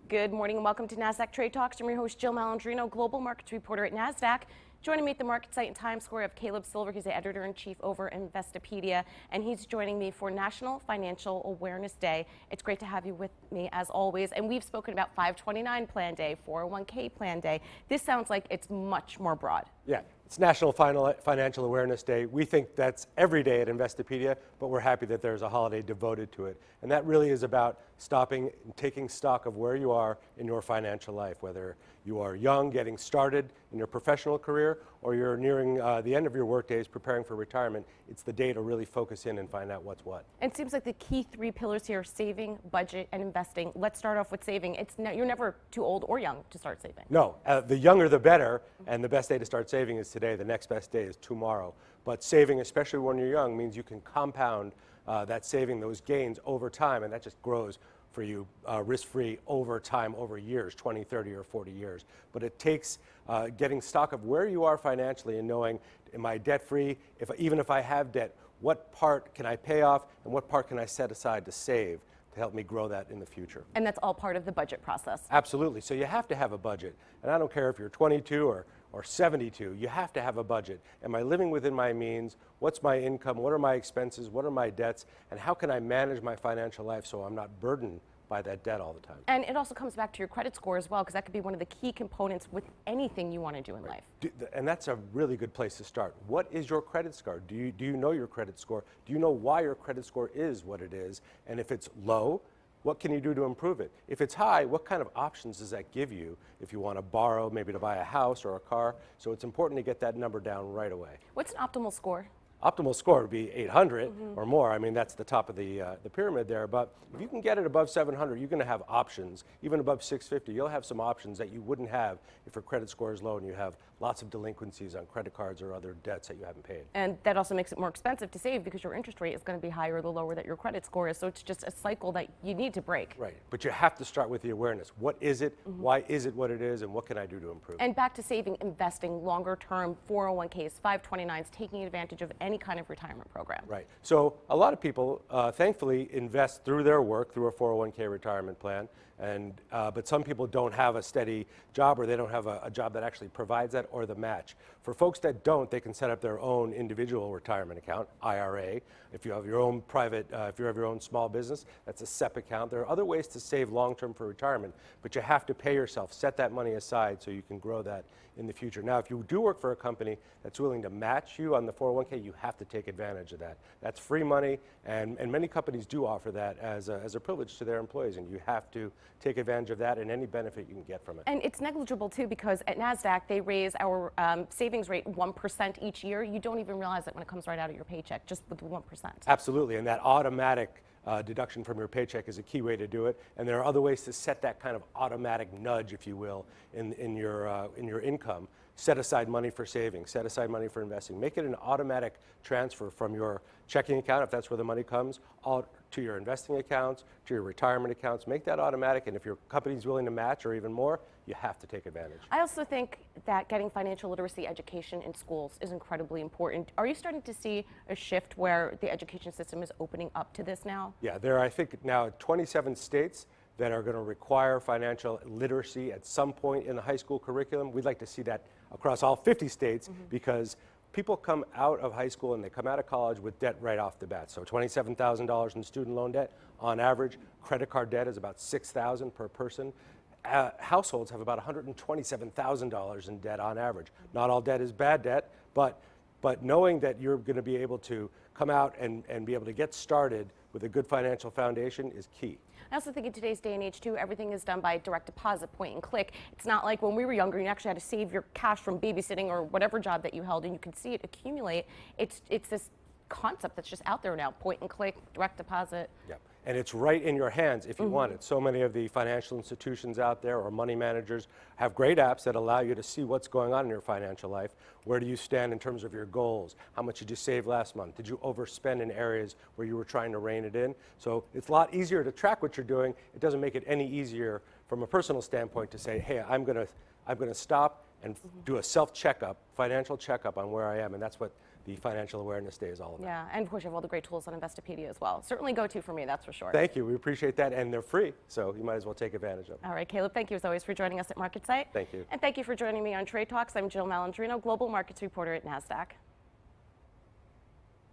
Good morning and welcome to Nasdaq Trade Talks. I'm your host, Jill Malandrino, global markets reporter at Nasdaq. Joining me at the market site in Times Square, I have Caleb Silver. He's the editor-in-chief over Investopedia, and he's joining me for National Financial Awareness Day. It's great to have you with me, as always. And we've spoken about 529 Plan Day, 401k Plan Day. This sounds like it's much more broad. Yeah, it's National Financial Awareness Day. We think that's every day at Investopedia, but we're happy that there's a holiday devoted to it. And that really is about stopping and taking stock of where you are in your financial life, whether you are young, getting started in your professional career, or you're nearing the end of your work days, preparing for retirement. It's the day to really focus in and find out what's what. And it seems like the key three pillars here are saving, budget, and investing. Let's start off with saving. You're never too old or young to start saving. No, the younger the better, and the best day to start saving is today. The next best day is tomorrow. But saving, especially when you're young, means you can compound that saving, those gains over time, and that just grows for you risk-free over time, over years, 20, 30, or 40 years. But it takes getting stock of where you are financially and knowing, am I debt-free? Even if I have debt, what part can I pay off and what part can I set aside to save to help me grow that in the future? And that's all part of the budget process. Absolutely. So you have to have a budget. And I don't care if you're 22 or 72, you have to have a budget. Am I living within my means? What's my income? What are my expenses? What are my debts? And how can I manage my financial life so I'm not burdened by that debt all the time? And it also comes back to your credit score as well, because that could be one of the key components with anything you want to do in life. And that's a really good place to start. What is your credit score? Do you know your credit score? Do you know why your credit score is what it is? And if it's low, what can you do to improve it? If it's high, what kind of options does that give you if you want to borrow, maybe to buy a house or a car? So it's important to get that number down right away. What's an optimal score? Optimal score would be 800 or more. I mean, that's the top of the pyramid there. But if you can get it above 700, you're going to have options. Even above 650, you'll have some options that you wouldn't have if your credit score is low and you have lots of delinquencies on credit cards or other debts that you haven't paid. And that also makes it more expensive to save because your interest rate is going to be higher the lower that your credit score is. So it's just a cycle that you need to break. Right. But you have to start with the awareness. What is it? Why is it what it is? And what can I do to improve it? And back to saving, investing, longer term, 401ks, 529s, taking advantage of any kind of retirement program. Right. So a lot of people, thankfully, invest through their work, through a 401k retirement plan. But some people don't have a steady job, or they don't have a job that actually provides that or the match. For folks that don't, they can set up their own individual retirement account, IRA. If you have your own private, if you have your own small business, that's a SEP account. There are other ways to save long-term for retirement, but you have to pay yourself, set that money aside so you can grow that in the future. Now, if you do work for a company that's willing to match you on the 401k, you have to take advantage of that. That's free money, and many companies do offer that as a privilege to their employees, and you have to take advantage of that and any benefit you can get from it. And it's negligible, too, because at Nasdaq, they raise our savings rate 1% each year. You don't even realize it when it comes right out of your paycheck, just with the 1%. Absolutely, and that automatic deduction from your paycheck is a key way to do it. And there are other ways to set that kind of automatic nudge, if you will, in your income. Set aside money for savings, set aside money for investing. Make it an automatic transfer from your checking account, if that's where the money comes, all to your investing accounts, to your retirement accounts. Make that automatic, and if your company's willing to match or even more, you have to take advantage. I also think that getting financial literacy education in schools is incredibly important. Are you starting to see a shift where the education system is opening up to this now? Yeah, there are, I think, now 27 states that are going to require financial literacy at some point in the high school curriculum. We'd like to see that across all 50 states because people come out of high school and they come out of college with debt right off the bat. So $27,000 in student loan debt on average. Credit card debt is about $6,000 per person. Households have about $127,000 in debt on average. Not all debt is bad debt, but knowing that you're going to be able to come out and be able to get started with a good financial foundation is key. I also think in today's day and age, too, everything is done by direct deposit, point and click. It's not like when we were younger, you actually had to save your cash from babysitting or whatever job that you held, and you could see it accumulate. It's this concept that's just out there now, point and click, direct deposit. Yep. And it's right in your hands if you want it. So many of the financial institutions out there or money managers have great apps that allow you to see what's going on in your financial life. Where do you stand in terms of your goals? How much did you save last month? Did you overspend in areas where you were trying to rein it in? So it's a lot easier to track what you're doing. It doesn't make it any easier from a personal standpoint to say, hey, I'm going to stop and do a self-checkup, financial checkup on where I am, and that's what the Financial Awareness Day is all about. Yeah, and of course you have all the great tools on Investopedia as well. Certainly go to for me, that's for sure. Thank you. We appreciate that, and they're free, so you might as well take advantage of them. All right, Caleb, thank you as always for joining us at MarketSite. Thank you. And thank you for joining me on Trade Talks. I'm Jill Malandrino, Global Markets Reporter at Nasdaq.